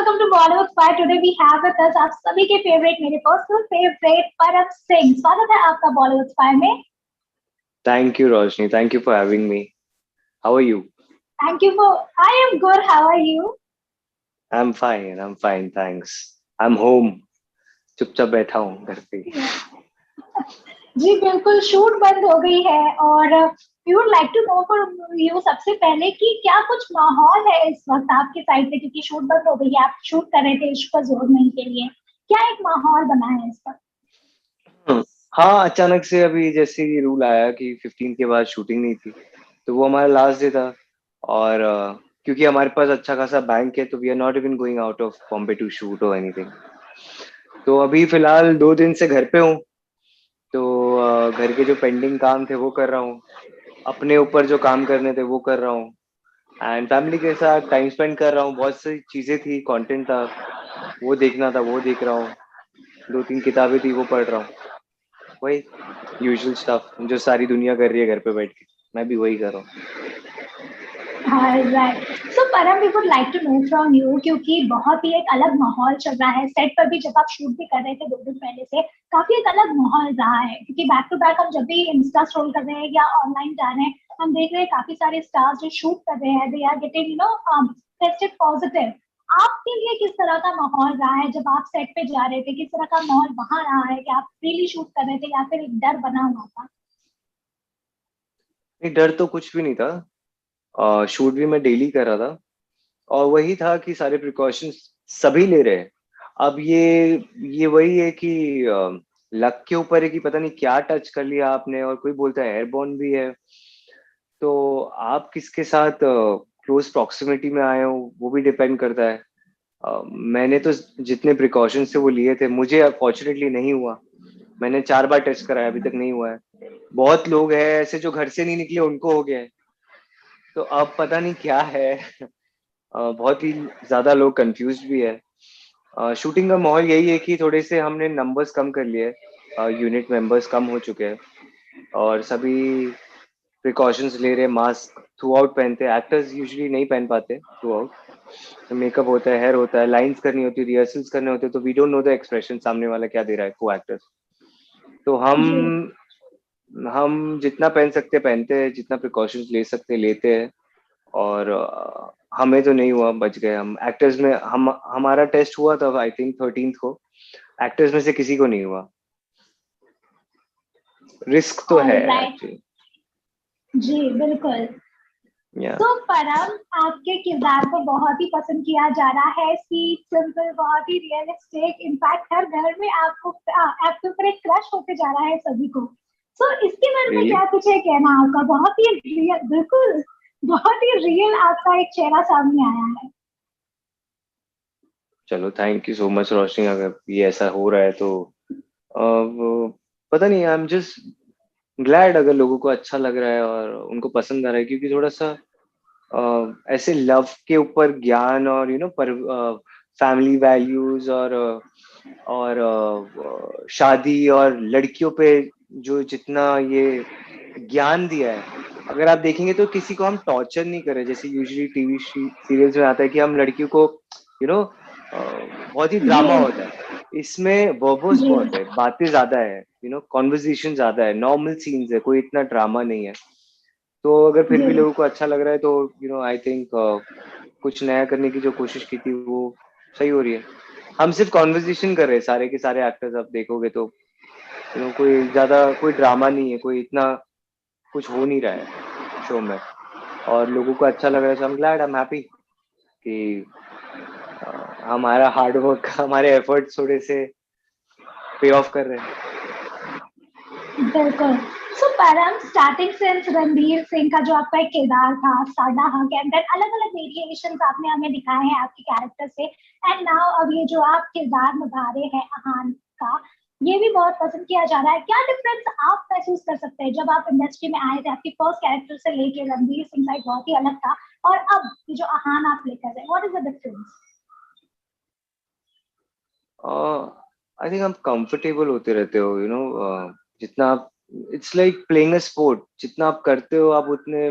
welcome to Bollywood Fire. Today we have with us आप सभी के फेवरेट, मेरे पर्सनल फेवरेट परम सिंह. स्वागत है आपका बॉलीवुड फायर में. Thank you, Roshni. Thank you for having me. How are you? Thank you for. I am good. How are you? I'm fine. I'm fine. Thanks. I'm home. चुपचाप बैठा हूँ घर पे. जी बिल्कुल, शूट बंद हो गई है और we would like to know from you सबसे पहले कि क्या कुछ माहौल है इस वक्त आपकी साइड पे, क्योंकि शूट बंद हो गई है, आप शूट कर रहे थे इश्क पर जोर नहीं के लिए. क्या एक माहौल बना है इस वक्त? हाँ, अचानक से अभी जैसे ये रूल आया कि 15 के बाद शूटिंग नहीं थी, तो वो हमारा लास्ट डे था. और क्योंकि हमारे पास अच्छा खासा बैंक है, तो we are not even going out of Bombay to shoot और एनीथिंग. तो अभी फिलहाल 2 दिन से घर पे हूँ. तो घर के जो पेंडिंग काम थे वो कर रहा हूँ, अपने ऊपर जो काम करने थे वो कर रहा हूँ, एंड फैमिली के साथ टाइम स्पेंड कर रहा हूँ. बहुत सी चीजें थी, कंटेंट था, वो देखना था, वो देख रहा हूँ. 2-3 किताबें थी, वो पढ़ रहा हूँ. वही यूजुअल स्टफ जो सारी दुनिया कर रही है घर पे बैठ के, मैं भी वही कर रहा हूँ. Right. So Param, we would like to know from you, क्योंकि बहुत ही एक अलग माहौल चल रहा है सेट पर भी. जब आप शूट भी कर रहे थे 2 दिन पहले से, काफी एक अलग माहौल रहा है, क्योंकि बैक टू बैक हम जब भी इंस्टा स्क्रॉल कर रहे हैं या ऑनलाइन जा रहे हैं, हम देख रहे हैं काफी सारे स्टार्स जो शूट कर रहे हैं, they are getting tested positive. आपके लिए किस तरह का माहौल रहा है जब आप सेट पे जा रहे थे? किस तरह का माहौल वहां रहा है कि आप फ्रीली शूट कर रहे थे या फिर एक डर बना हुआ था? नहीं, डर तो कुछ भी नहीं था. शूट भी मैं डेली कर रहा था, और वही था कि सारे प्रिकॉशंस सभी ले रहे हैं. अब ये वही है कि लक के ऊपर है कि पता नहीं क्या टच कर लिया आपने, और कोई बोलता है एयरबॉर्न भी है. तो आप किसके साथ क्लोज प्रॉक्सिमिटी में आए हो वो भी डिपेंड करता है. मैंने तो जितने प्रिकॉशंस थे वो लिए थे. मुझे फॉर्चुनेटली नहीं हुआ. मैंने 4 बार टेस्ट कराया, अभी तक नहीं हुआ है. बहुत लोग हैं ऐसे जो घर से नहीं निकले, उनको हो गया है. तो अब पता नहीं क्या है. बहुत ही ज्यादा लोग कंफ्यूज भी है. शूटिंग का माहौल यही है कि थोड़े से हमने नंबर्स कम कर लिए. यूनिट मेंबर्स कम हो चुके हैं, और सभी प्रिकॉशंस ले रहे हैं. मास्क थ्रू आउट पहनते हैं. एक्टर्स यूजुअली नहीं पहन पाते थ्रू आउट. मेकअप होता है, हेयर होता है, लाइंस करनी होती है, रिहर्सल्स करने होते हैं, तो we don't know the expression सामने वाला क्या दे रहा है, को एक्टर्स. तो हम जितना पहन सकते हैं पहनते हैं, जितना प्रिकॉशंस ले सकते हैं लेते हैं. और हमें तो नहीं हुआ, बच गए हम. एक्टर्स में हमारा टेस्ट हुआ था आई थिंक 13th को. एक्टर्स में से किसी को नहीं हुआ. रिस्क तो है एक्चुअली. जी बिल्कुल. या तो परम, आपके किरदार को बहुत ही पसंद किया जा रहा है. स्वीट, सिंपल, बहुत ही रियलिस्टिक. इनफैक्ट हर घर में आपके ऊपर एक क्रश होते जा रहा है सभी को. तो इसके बारे में रियली, क्या कुछ है कहना आपका? बहुत ही रियल, बिल्कुल बहुत ही रियल आपका एक चेहरा सामने आया है. चलो थैंक यू सो मच रोशनी. अगर ये ऐसा हो रहा है तो पता नहीं, आई एम जस्ट ग्लैड अगर लोगों को अच्छा लग रहा है और उनको पसंद आ रहा है. क्योंकि थोड़ा सा ऐसे लव के ऊपर ज्ञान और पर फैमिली वैल्यूज और शादी और लड़कियों पे जो जितना ये ज्ञान दिया है, अगर आप देखेंगे तो किसी को हम टॉर्चर नहीं कर रहे. जैसे यूजुअली टीवी सीरियल्स में आता है कि हम लड़कियों को यू नो बहुत ही ड्रामा जी होता है. इसमें वर्बोस जी बहुत है, बातें ज्यादा है, कॉन्वर्जेशन ज्यादा है, नॉर्मल सीन्स है, कोई इतना ड्रामा नहीं है. तो अगर फिर जी भी लोगों को अच्छा लग रहा है तो आई थिंक कुछ नया करने की जो कोशिश की थी वो सही हो रही है. हम सिर्फ कॉन्वर्जेशन कर रहे हैं सारे के सारे एक्टर्स. आप देखोगे तो कोई ज्यादा कोई ड्रामा नहीं है, कोई इतना कुछ हो नहीं रहा है शो में. और लोगों को अच्छा लग रहा है, so I am glad, I am happy कि हमारा हार्डवर्क, हमारे एफर्ट्स थोड़े से पे ऑफ कर रहे हैं. बिल्कुल. सो परम, स्टार्टिंग से रणवीर सिंह का जो आपका एक किरदार था, साडा हक, एंड देन अलग अलग वेरिएशन आपने हमें दिखाए हैं आपके कैरेक्टर से, एंड नाउ अब ये जो आप किरदार निभा रहे हैं अहान का, ये भी बहुत पसंद किया जा रहा है. क्या डिफरेंस आप महसूस कर सकते हैं जब आप इंडस्ट्री में आए थे? आपकी फर्स्ट कैरेक्टर से लेके रणवीर सिंह का एक बहुत ही अलग था, और अब ये जो अहान आप लेकर रहे, what is the difference? I think आप कंफर्टेबल होते रहते हो. जितना आप, it's like playing a sport. जितना आप करते हो आप उतने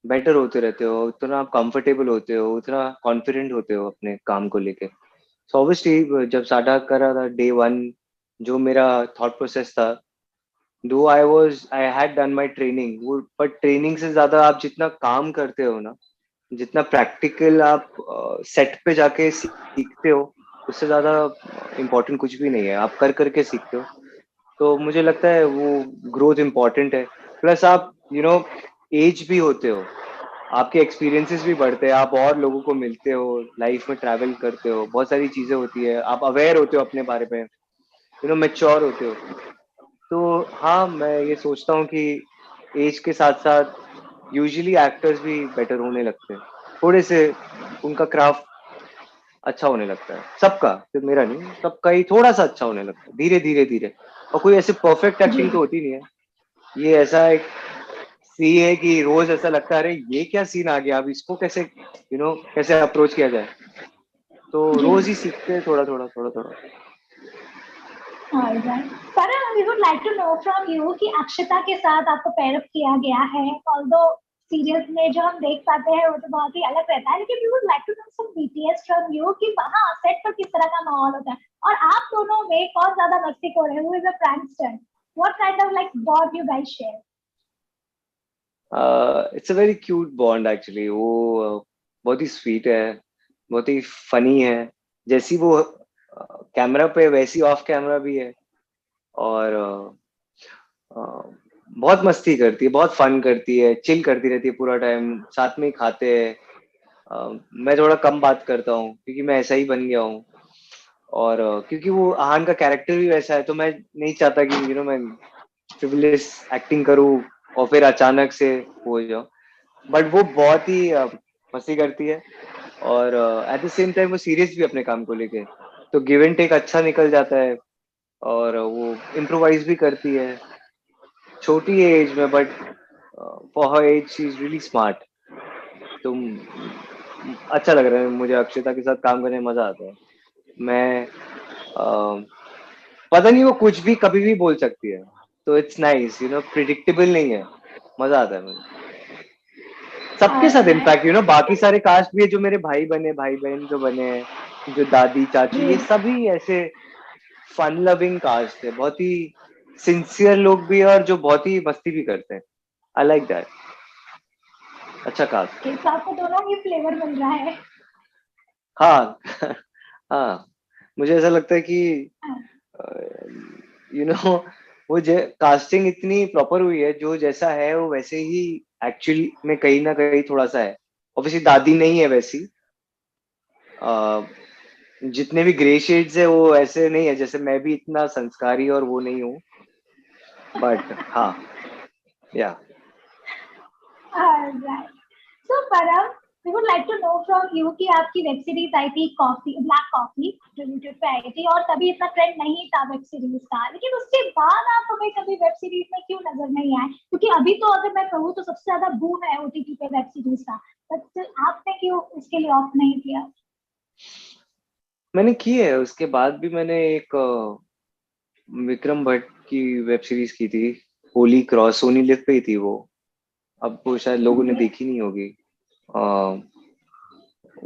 बेटर होते रहते हो, उतना आप कंफर्टेबल होते हो, उतना कॉन्फिडेंट होते हो अपने काम को लेके. सो ऑब्वियसली जब स्टार्ट कर रहा था डे वन, जो मेरा थॉट प्रोसेस था, दो I had done my training, वो बट ट्रेनिंग से ज्यादा आप जितना काम करते हो ना, जितना प्रैक्टिकल आप सेट पे जाके सीखते हो, उससे ज्यादा इम्पोर्टेंट कुछ भी नहीं है, आप कर करके सीखते हो। तो मुझे लगता है वो ग्रोथ इम्पोर्टेंट है। प्लस आप एज भी होते हो, आपके एक्सपीरियंसेस भी बढ़ते हैं, आप और लोगों को मिलते हो, लाइफ में ट्रैवल करते हो, बहुत सारी चीजें होती है, आप अवेयर होते हो अपने बारे में, मैच्योर होते हो। तो हाँ, मैं ये सोचता हूँ कि एज के साथ साथ यूजुअली एक्टर्स भी बेटर होने लगते हैं, थोड़े से उनका क्राफ्ट अच्छा होने लगता है, सबका, सिर्फ मेरा नहीं, सबका ही थोड़ा सा अच्छा होने लगता है, धीरे धीरे धीरे। और कोई ऐसे परफेक्ट जी। एक्टिंग तो होती नहीं है। ये ऐसा एक सी है कि रोज ऐसा लगता है, अरे ये क्या सीन आ गया, अब इसको कैसे कैसे अप्रोच किया जाए। तो जी। रोज ही सीखते हैं, थोड़ा थोड़ा थोड़ा थोड़ा। ऑलराइट। पर we would like to know from you कि अक्षता के साथ आपको पेयर अप किया गया है, ऑल्दो सीरियल्स में जो हम देख पाते हैं वो तो बहुत ही अलग रहता है, लेकिन we would like to know some details from you कि वहाँ सेट पर किस तरह का माहौल होता है, और आप दोनों में कौन ज्यादा मस्ती कर रहे हैं, who is a prankster, what kind of like bond you guys share? It's a very cute bond actually. वो बहुत ही स्वीट है, बहुत ही फनी है, जैसी वो कैमरा पे वैसी ऑफ कैमरा भी है। और बहुत मस्ती करती है, बहुत फन करती है, चिल करती रहती है पूरा टाइम, साथ में ही खाते हैं। मैं थोड़ा कम बात करता हूँ क्योंकि मैं ऐसा ही बन गया हूँ। और क्योंकि वो आहान का कैरेक्टर भी वैसा है, तो मैं नहीं चाहता कि मैं फ्रिवलेस एक्टिंग करूँ और फिर अचानक से हो जाऊं। बट वो बहुत ही मस्ती करती है, और एट द सेम टाइम वो सीरियस भी अपने काम को लेके, तो गिव एंड टेक अच्छा निकल जाता है। और वो इम्प्रोवाइज भी करती है, छोटी एज में, but for her age she is really smart. तो अच्छा लग रहा है मुझे, अक्षता के साथ काम करने में मजा आता है। मैं पता नहीं, वो कुछ भी कभी भी बोल सकती है, तो इट्स नाइस, प्रिडिक्टेबल नहीं है, मजा आता है मुझे सबके साथ। ऑलराइट। इनफैक्ट बाकी सारे कास्ट भी है, जो मेरे भाई बहन जो बने हैं, जो दादी चाची, जी। ये सभी ऐसे फन लविंग कास्ट है, बहुत ही सिंसियर लोग भी है, और जो बहुत ही मस्ती भी करते हैं। I like that. अच्छा कास्ट है। तो आपको दोनों ही फ्लेवर मिल रहा है। हाँ हाँ, मुझे ऐसा लगता है कि यू नो वो कास्टिंग इतनी प्रॉपर हुई है, जो जैसा है वो वैसे ही एक्चुअली में कहीं ना कहीं थोड़ा सा है। ऑब्वियसली दादी नहीं है वैसी, जितने भी ग्रे शेड्स है वो ऐसे नहीं है, जैसे मैं भी इतना संस्कारी और वो नहीं हूँ, बट हाँ, या। Alright. So, Param, we would like to know from you कि आपकी वेब सीरीज आई थी कॉफी, ब्लैक कॉफी, जो यूट्यूब पे आई थी, और तभी इतना ट्रेंड नहीं था वेब सीरीज का, लेकिन उसके बाद आप हमें कभी वेब सीरीज में क्यों नजर नहीं आए? क्योंकि अभी तो अगर मैं कहूँ तो सबसे ज्यादा बूम है ओटीटी पे वेब सीरीज का, बट आपने क्यों इसके लिए ऑप्ट नहीं किया? मैंने की है, उसके बाद भी मैंने एक विक्रम भट्ट की वेब सीरीज की थी, होली क्रॉस, सोनी लिव पे ही थी वो। अब वो शायद लोगों ने देखी नहीं होगी। अ,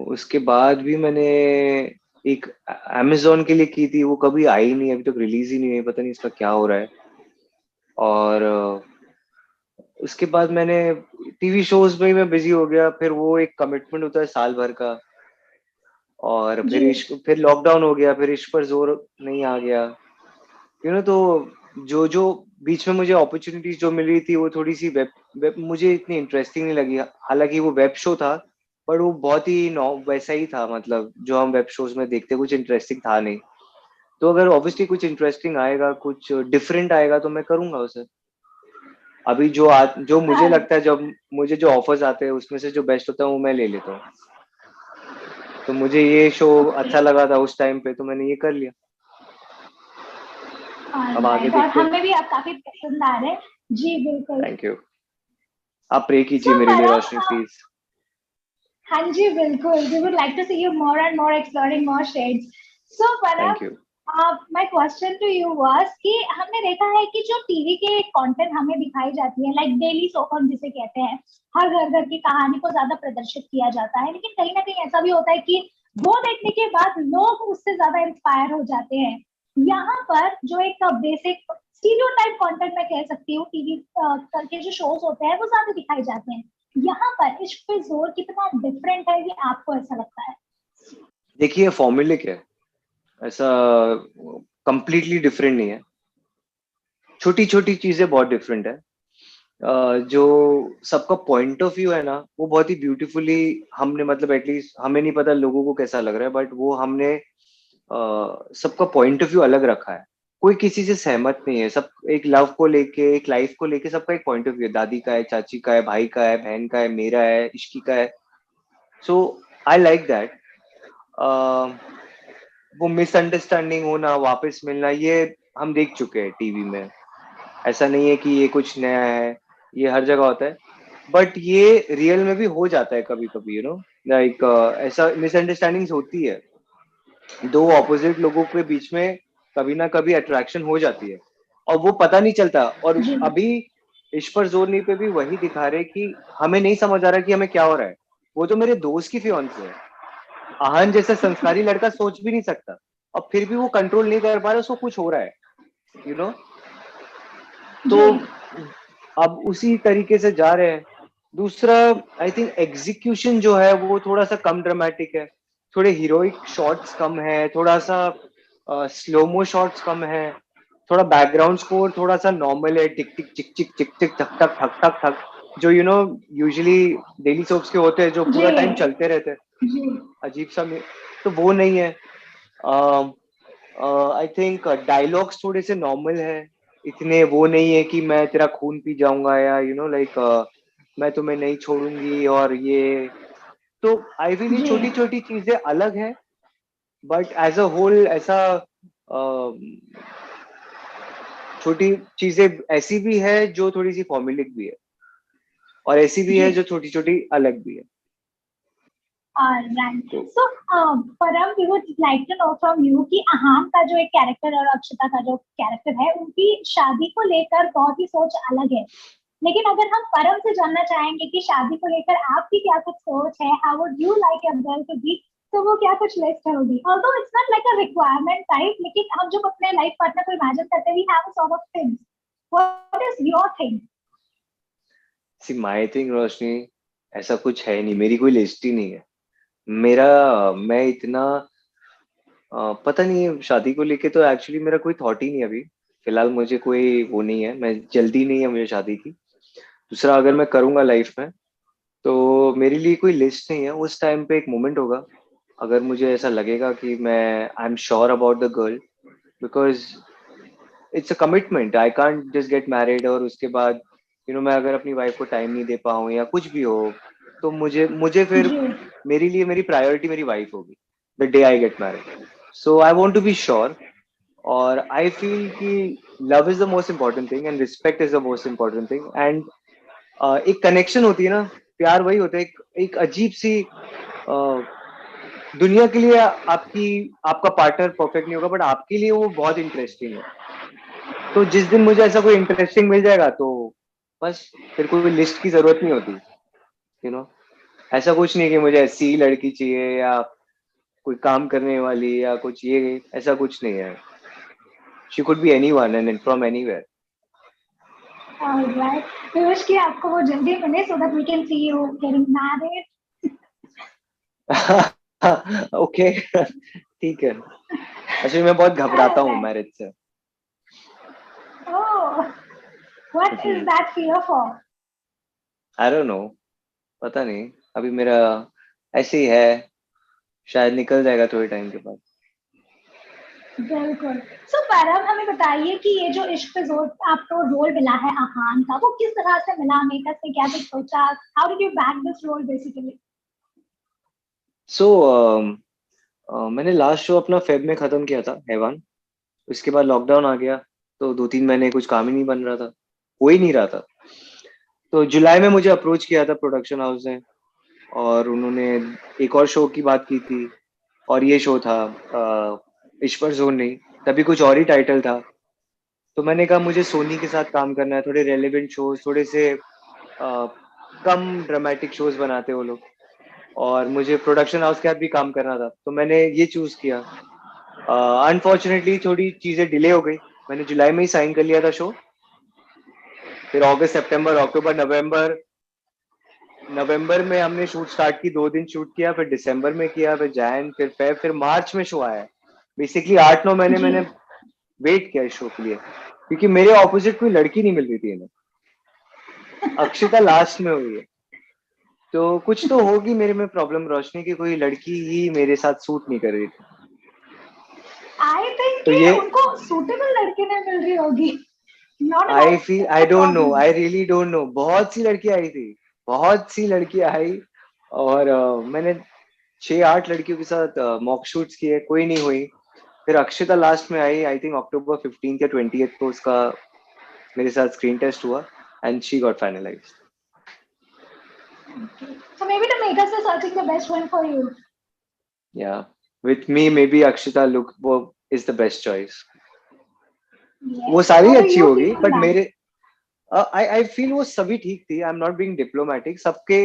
उसके बाद भी मैंने एक अमेजोन के लिए की थी, वो कभी आई नहीं, अभी तक रिलीज ही नहीं हुई, पता नहीं इसका क्या हो रहा है। और उसके बाद मैंने टीवी शोज में ही मैं बिजी हो गया, फिर वो एक कमिटमेंट होता है साल भर का। और जी। फिर इश्क, फिर लॉकडाउन हो गया, फिर इश्क पर जोर नहीं आ गया। तो जो जो बीच में मुझे अपॉर्चुनिटीज जो मिल रही थी, वो थोड़ी सी वेब मुझे इतनी इंटरेस्टिंग नहीं लगी। हालांकि वो वेब शो था, पर वो बहुत ही वैसा ही था, मतलब जो हम वेब शोज में देखते, कुछ इंटरेस्टिंग था नहीं। तो अगर ऑब्वियसली कुछ इंटरेस्टिंग आएगा, कुछ डिफरेंट आएगा, तो मैं करूंगा उसे। अभी जो मुझे लगता है, जब मुझे जो ऑफर्स आते हैं उसमें से जो बेस्ट होता है वो मैं ले लेता हूँ। तो मुझे ये शो ओके। अच्छा लगा था उस टाइम पे, तो मैंने ये कर लिया। अब आगे ऑलराइट, और देखते हैं। हमें भी आप काफी पसंद आ रहे हैं। जी बिल्कुल। Thank you. आप प्रे कीजिए सो मेरे लिए, परम, रोशनी प्लीज। हाँ जी बिल्कुल, we would like to see you more and more exploring more shades. So Param, thank you. my question to you was कि हमने देखा है कि जो टीवी के कंटेंट हमें दिखाई जाती है, लाइक डेली सोप हम जिसे कहते हैं, हर घर घर की कहानी को ज्यादा प्रदर्शित किया जाता है, लेकिन कहीं ना कहीं ऐसा भी होता है कि वो देखने के बाद लोग उससे ज्यादा इंस्पायर हो जाते हैं। यहाँ पर जो एक बेसिक स्टीरियोटाइप कंटेंट मैं कह सकती हूँ, टीवी करके जो शोज होते हैं वो ज्यादा दिखाए जाते हैं। यहाँ पर इश्क पे जोर कितना डिफरेंट है ये आपको ऐसा लगता है? देखिए फॉर्मूलिक है, ऐसा कंप्लीटली डिफरेंट नहीं है, छोटी छोटी चीजें बहुत डिफरेंट है। जो सबका पॉइंट ऑफ व्यू है ना वो बहुत ही ब्यूटीफुली हमने मतलब एटलीस्ट हमें नहीं पता लोगों को कैसा लग रहा है, बट वो हमने सबका पॉइंट ऑफ व्यू अलग रखा है। कोई किसी से सहमत नहीं है, सब एक लव को लेके एक लाइफ को लेके सबका एक पॉइंट ऑफ व्यू है, दादी का है, चाची का है, भाई का है, बहन का है, मेरा है, इश्की का है। So I like that. वो मिसअंडरस्टैंडिंग होना, वापस मिलना, ये हम देख चुके हैं टीवी में। ऐसा नहीं है कि ये कुछ नया है, ये हर जगह होता है। बट ये रियल में भी हो जाता है कभी कभी, लाइक ऐसा मिसअंडरस्टैंडिंग्स होती है, दो ऑपोजिट लोगों के बीच में कभी ना कभी अट्रैक्शन हो जाती है और वो पता नहीं चलता। और जी अभी इश्क पर जोर नहीं पे भी वही दिखा रहे कि हमें नहीं समझ आ रहा कि हमें क्या हो रहा है। वो तो मेरे दोस्त की फियांसे है, आहन जैसा संस्कारी लड़का सोच भी नहीं सकता, और फिर भी वो कंट्रोल नहीं कर पा रहा, उसको कुछ हो रहा है, यू नो। तो जी अब उसी तरीके से जा रहे हैं। दूसरा, आई थिंक एग्जीक्यूशन जो है वो थोड़ा सा कम ड्रामेटिक है, थोड़े हीरोइक शॉट्स कम है, थोड़ा सा स्लोमो शॉट्स कम है, थोड़ा बैकग्राउंड स्कोर थोड़ा सा नॉर्मल है, टिक टिक चिक चिक चिक चिक ठक ठक ठक ठक ठक, जो यूजुअली डेली सोप्स के होते हैं जो जी पूरा टाइम चलते रहते हैं, जी अजीब सा तो वो नहीं है। आई थिंक डायलॉग्स थोड़े से नॉर्मल है, इतने वो नहीं है कि मैं तेरा खून पी जाऊंगा या लाइक मैं तुम्हें नहीं छोड़ूंगी और ये। तो आई फील ये जी छोटी छोटी चीजें अलग है, बट एज अ होल ऐसा छोटी चीजें ऐसी भी है जो थोड़ी सी फॉर्मुलिक भी है, और ऐसी भी जी। है जो छोटी छोटी अलग भी है। Right. तो So, Param, we would like to know from you कि अहान का जो एक कैरेक्टर और अक्षता का जो कैरेक्टर है उनकी शादी को लेकर बहुत ही सोच अलग है। लेकिन अगर हम परम से जानना चाहेंगे कि शादी को लेकर आपकी क्या कुछ सोच है, how would you like your girl to be, तो वो क्या कुछ लिस्ट होगी? Although it's not like a requirement type, लेकिन हम जब अपने लाइफ पार्टनर को इमेजिन करते हैं we have a sort of things. What is your thing? See my thing रोशनी, ऐसा कुछ है नहीं, मेरी कोई लिस्ट ही नहीं है। मेरा मैं इतना पता नहीं है शादी को लेके, तो एक्चुअली मेरा कोई थॉट ही नहीं है अभी। फिलहाल मुझे कोई वो नहीं है, मैं जल्दी नहीं है मुझे शादी की। दूसरा, अगर मैं करूंगा लाइफ में तो मेरे लिए कोई लिस्ट नहीं है, उस टाइम पे एक मोमेंट होगा। अगर मुझे ऐसा लगेगा कि मैं I am sure about the girl, because it's a commitment, I can't just get married और उसके बाद मैं अगर अपनी वाइफ को टाइम नहीं दे पाऊँ या कुछ भी हो, तो मुझे मुझे फिर जी मेरे लिए मेरी प्रायोरिटी मेरी वाइफ होगी the day I get married. So I want to be sure, और आई फील कि love is the most important thing and respect is the most important thing. And एक कनेक्शन होती है ना, प्यार वही होता है, एक अजीब सी दुनिया के लिए आपकी आपका पार्टनर परफेक्ट नहीं होगा, बट आपके लिए वो बहुत इंटरेस्टिंग है। तो जिस दिन मुझे ऐसा कोई इंटरेस्टिंग मिल जाएगा तो बस फिर कोई लिस्ट की जरूरत नहीं होती, यू नो। ऐसा कुछ नहीं कि मुझे ऐसी लड़की चाहिए या कोई काम करने वाली या कुछ, ये ऐसा कुछ नहीं है। She could be anyone and from anywhere. Alright, we wish कि आपको वो जल्दी मिले so that we can see you getting married. Okay ठीक है। एक्चुअली मैं बहुत घबराता हूँ ऑलराइट। मैरिज से। Oh, what is that fear for? I don't know, पता नहीं, अभी मेरा ऐसे ही है, शायद निकल जाएगा थोड़े टाइम के बाद। बिल्कुल। सो परम, हमें बताइए कि ये जो इश्क पे जोर आपको रोल मिला है आहान का, वो किस तरह से मिला? मेकअप ने क्या कुछ सोचा? How did you back this role basically? So मैंने लास्ट शो अपना फेब में खत्म किया था, हैवान। उसके बाद लॉकडाउन आ गया, तो 2-3 महीने कुछ काम ही नहीं बन रहा था, हो ही नहीं रहा था। तो जुलाई में मुझे अप्रोच किया था प्रोडक्शन हाउस ने, और उन्होंने एक और शो की बात की थी, और ये शो था ईश्वर जोन नहीं, तभी कुछ और ही टाइटल था। तो मैंने कहा मुझे सोनी के साथ काम करना है, थोड़े रेलेवेंट शोज, थोड़े से कम ड्रामेटिक शोज बनाते वो लोग। और मुझे प्रोडक्शन हाउस के साथ भी काम करना था, तो मैंने ये चूज किया। अनफॉर्चुनेटली थोड़ी चीजें डिले हो गई। मैंने जुलाई में ही साइन कर लिया था शो, फिर अगस्त, सितंबर, अक्टूबर, नवंबर, नवंबर में हमने शूट स्टार्ट की, 2 दिन शूट किया, फिर दिसंबर में किया, फिर जैन, फिर फेब, फिर मार्च में शो आया। बेसिकली 8-9 महीने जी। मैंने वेट किया इस शो के लिए, क्योंकि मेरे ऑपोजिट कोई लड़की नहीं मिल रही थी इन्हें। अक्षिता लास्ट में हुई है, तो कुछ तो होगी मेरे में प्रॉब्लम रोशनी की, कोई लड़की ही मेरे साथ सूट नहीं कर रही थी। आई थिंक तो कि ये उनको सूटेबल लड़की नहीं मिल रही होगी, not I about feel, I the don't know, problem. I really don't know. बहुत सी लड़की आई थी, बहुत सी लड़की आई, और मैंने 6-8 लड़कियों के साथ मॉक शूट्स किए, कोई नहीं हुई। फिर अक्षिता लास्ट में आई, आई थिंक अक्टूबर 15 या 20 को उसका मेरे साथ स्क्रीन टेस्ट हुआ, and she got finalised. So maybe the makers are searching the best one for you. या with me may be Akshita look वो इज द बेस्ट चॉइस। वो Yes. सारी What do अच्छी you होगी, feel on बट that? मेरे आई I feel वो सभी ठीक थी। I am not being diplomatic. सबके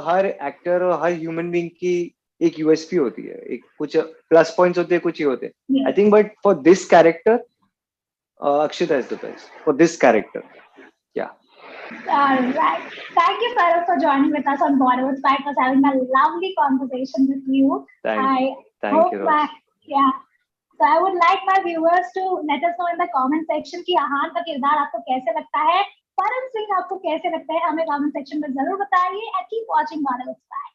हर एक्टर और हर ह्यूमन बीइंग की एक यूएसपी होती है, एक कुछ प्लस पॉइंट्स होते हैं, कुछ ही होते हैं। आई Yes. Think but for this character Akshita is the best for this character. या All right. Thank you, Farah, for joining with us on Bollywood Spike, was having a lovely conversation with you. Thank I thank you hope Rose. my, yeah. So I would like my viewers to let us know in the comment section कि आहान का किरदार आपको कैसे लगता है, परम सिंह आपको कैसे लगता है, हमें comment section में जरूर बताइए। And keep watching Bollywood Spike.